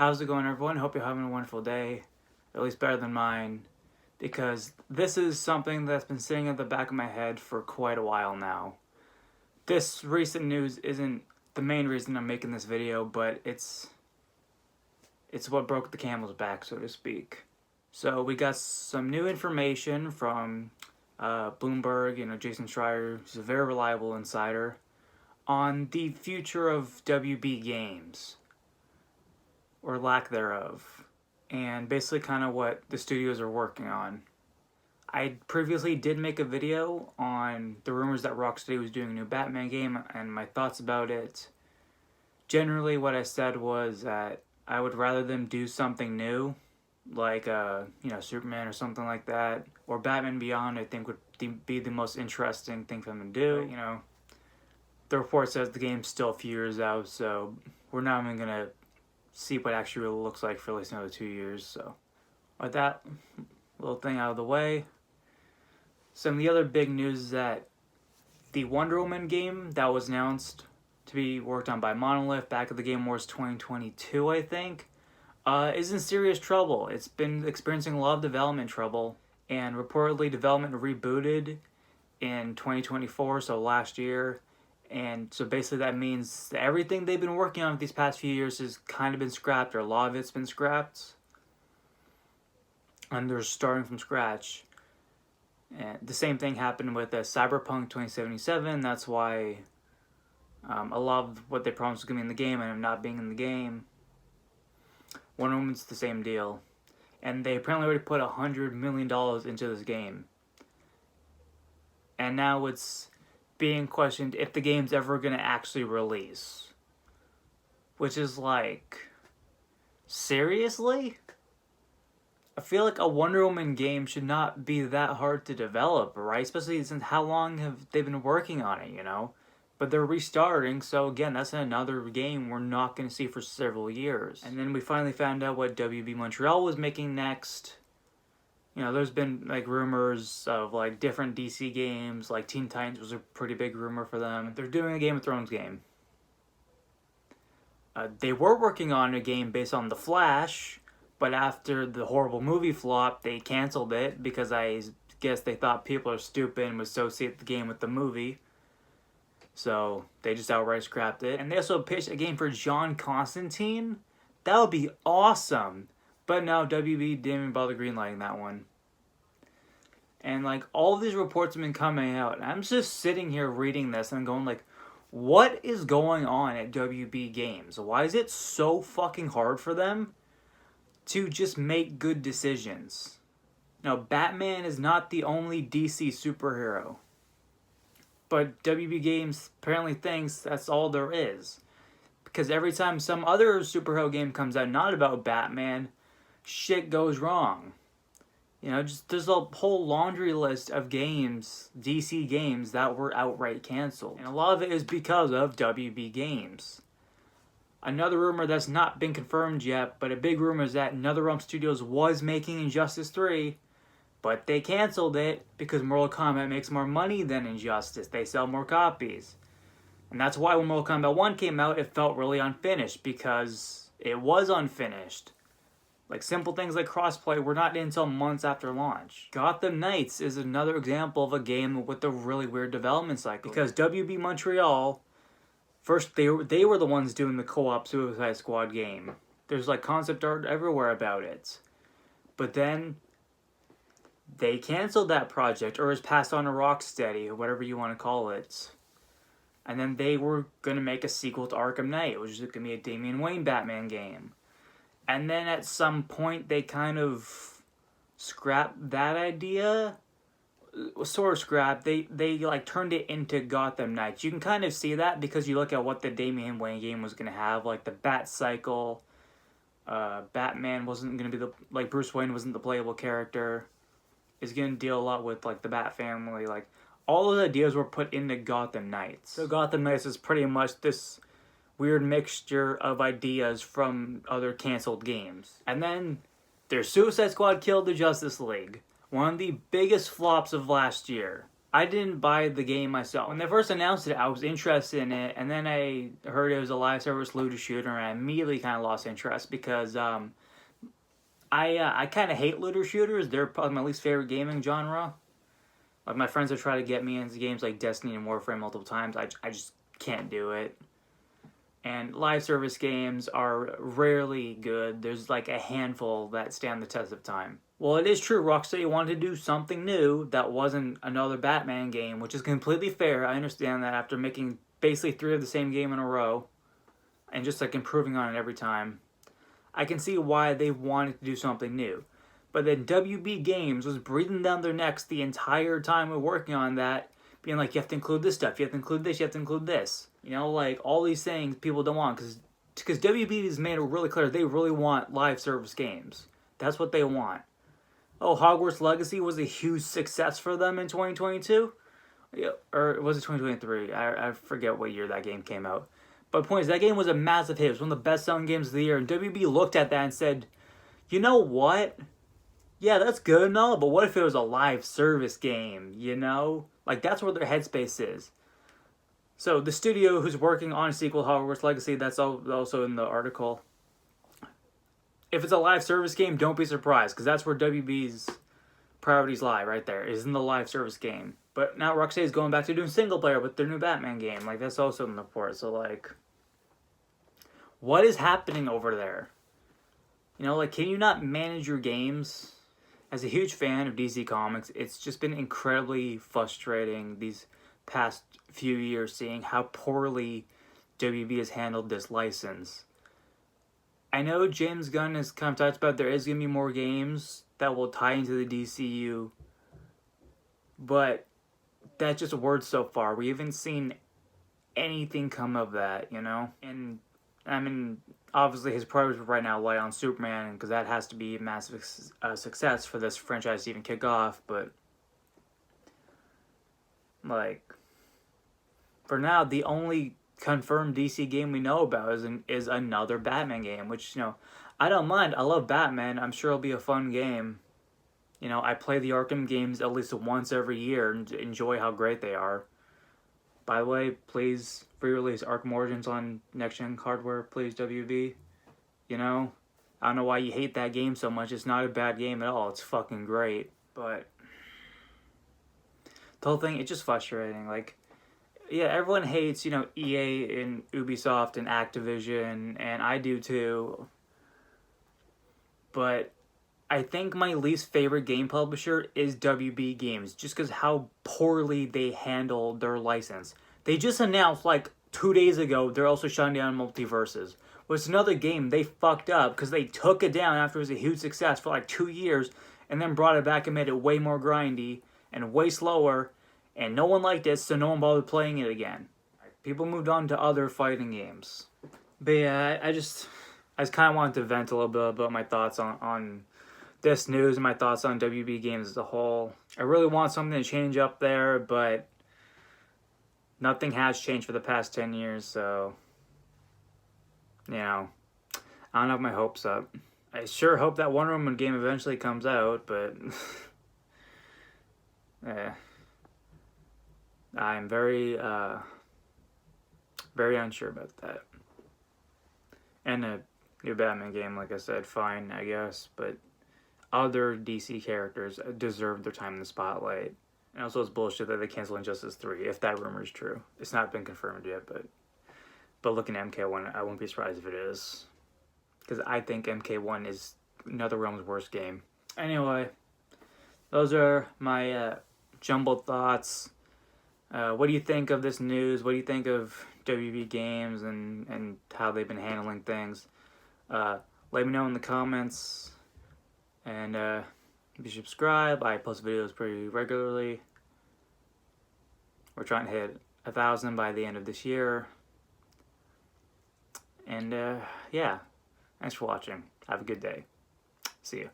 How's it going, everyone? Hope you're having a wonderful day, at least better than mine, because this is something that's been sitting at the back of my head for quite a while now. This recent news isn't the main reason I'm making this video, but it's what broke the camel's back, so to speak. So we got some new information from Bloomberg, Jason Schreier, who's a very reliable insider, on the future of WB games, or lack thereof, and basically kind of what the studios are working on. I previously did make a video on the rumors that Rocksteady was doing a new Batman game and my thoughts about it. Generally, what I said was that I would rather them do something new, like Superman or something like that, or Batman Beyond. I think would be the most interesting thing for them to do. But, the report says the game's still a few years out, so we're not even gonna see what it actually really looks like for at least another 2 years. So, with that little thing out of the way, some of the other big news is that the Wonder Woman game that was announced to be worked on by Monolith back at the Game Awards 2022, I think, is in serious trouble. It's been experiencing a lot of development trouble, and reportedly development rebooted in 2024, so last year. And so basically that means that everything they've been working on these past few years has kind of been scrapped, or a lot of it's been scrapped. And they're starting from scratch. And the same thing happened with Cyberpunk 2077. That's why a lot of what they promised was going to be in the game and not being in the game. Wonder Woman's the same deal. And they apparently already put $100 million into this game. And now it's being questioned if the game's ever going to actually release. Which is like, seriously? I feel like a Wonder Woman game should not be that hard to develop, right? Especially since how long have they been working on it, But they're restarting, so again, that's another game we're not going to see for several years. And then we finally found out what WB Montreal was making next. There's been rumors of different DC games, like Teen Titans was a pretty big rumor for them. They're doing a Game of Thrones game. They were working on a game based on The Flash, but after the horrible movie flop, they canceled it because I guess they thought people are stupid and would associate the game with the movie. So they just outright scrapped it. And they also pitched a game for John Constantine. That would be awesome. But no, WB didn't even bother greenlighting that one. And all of these reports have been coming out. And I'm just sitting here reading this and going what is going on at WB Games? Why is it so fucking hard for them to just make good decisions? Now, Batman is not the only DC superhero. But WB Games apparently thinks that's all there is. Because every time some other superhero game comes out not about Batman, shit goes wrong. There's a whole laundry list of games, DC games, that were outright canceled. And a lot of it is because of WB Games. Another rumor that's not been confirmed yet, but a big rumor is that NetherRealm Studios was making Injustice 3, but they canceled it because Mortal Kombat makes more money than Injustice. They sell more copies. And that's why when Mortal Kombat 1 came out, it felt really unfinished, because it was unfinished. Simple things like crossplay were not in until months after launch. Gotham Knights is another example of a game with a really weird development cycle. Because WB Montreal, first they were the ones doing the co-op Suicide Squad game. There's concept art everywhere about it. But then they canceled that project, or it was passed on to Rocksteady, or whatever you want to call it. And then they were going to make a sequel to Arkham Knight, which is going to be a Damian Wayne Batman game. And then at some point they kind of scrapped that idea. Sort of scrapped. They turned it into Gotham Knights. You can kind of see that because you look at what the Damian Wayne game was going to have, the Bat Cycle. Batman wasn't going to be Bruce Wayne wasn't the playable character. Is going to deal a lot with the Bat family. All those ideas were put into Gotham Knights. So Gotham Knights is pretty much this weird mixture of ideas from other canceled games. And then there's Suicide Squad killed the Justice League. One of the biggest flops of last year. I didn't buy the game myself. When they first announced it, I was interested in it, and then I heard it was a live service looter shooter, and I immediately kind of lost interest because I kind of hate looter shooters. They're probably my least favorite gaming genre. Like my friends have tried to get me into games like Destiny and Warframe multiple times. I just can't do it. And live service games are rarely good. There's like a handful that stand the test of time. Well, it is true, Rocksteady wanted to do something new that wasn't another Batman game, which is completely fair. I understand that after making basically 3 of the same game in a row and just like improving on it every time. I can see why they wanted to do something new. But then WB Games was breathing down their necks the entire time we were working on that, being like, you have to include this stuff, you have to include this, you have to include this. You know, like all these things people don't want because WB has made it really clear they really want live service games. That's what they want. Oh, Hogwarts Legacy was a huge success for them in 2022? Yeah, or was it 2023? I forget what year that game came out. But the point is, that game was a massive hit. It was one of the best-selling games of the year. And WB looked at that and said, you know what? Yeah, that's good and all, but what if it was a live service game, you know? Like, that's where their headspace is. So, the studio who's working on a sequel, Hogwarts Legacy, that's also in the article. If it's a live service game, don't be surprised, because that's where WB's priorities lie, right there, is in the live service game. But now Rocksteady is going back to doing single player with their new Batman game. Like, that's also in the report. So, like, what is happening over there? You know, like, can you not manage your games? As a huge fan of DC Comics, it's just been incredibly frustrating these past few years seeing how poorly WB has handled this license. I know James Gunn has kind of talked about there is going to be more games that will tie into the DCU, but that's just words so far. We haven't seen anything come of that, you know? And, I mean, obviously his priorities right now lie on Superman, because that has to be a massive success for this franchise to even kick off, but, like, for now, the only confirmed DC game we know about is another Batman game, which, you know, I don't mind. I love Batman. I'm sure it'll be a fun game. You know, I play the Arkham games at least once every year and enjoy how great they are. By the way, please re-release Arkham Origins on next-gen hardware, please, WB. You know, I don't know why you hate that game so much. It's not a bad game at all. It's fucking great. But the whole thing, it's just frustrating. Like, yeah, everyone hates, you know, EA and Ubisoft and Activision, and I do too. But I think my least favorite game publisher is WB Games, just because how poorly they handle their license. They just announced, like, 2 days ago, they're also shutting down Multiverses. Which is another game they fucked up, because they took it down after it was a huge success for, like, 2 years, and then brought it back and made it way more grindy, and way slower, and no one liked it, so no one bothered playing it again. People moved on to other fighting games. But yeah, I just kind of wanted to vent a little bit about my thoughts on this news and my thoughts on WB Games as a whole. I really want something to change up there, but nothing has changed for the past 10 years, so, you know, I don't have my hopes up. I sure hope that Wonder Woman game eventually comes out, but I'm very unsure about that. And a new Batman game, like I said, fine, I guess, but other DC characters deserve their time in the spotlight. And also it's bullshit that they canceled Injustice 3, if that rumor is true. It's not been confirmed yet, but looking at MK1, I won't be surprised if it is. Because I think MK1 is NetherRealm's worst game. Anyway, those are my jumbled thoughts. What do you think of this news? What do you think of WB Games and how they've been handling things? Let me know in the comments. And if you subscribe, I post videos pretty regularly. We're trying to hit 1,000 by the end of this year. And yeah, thanks for watching. Have a good day. See ya.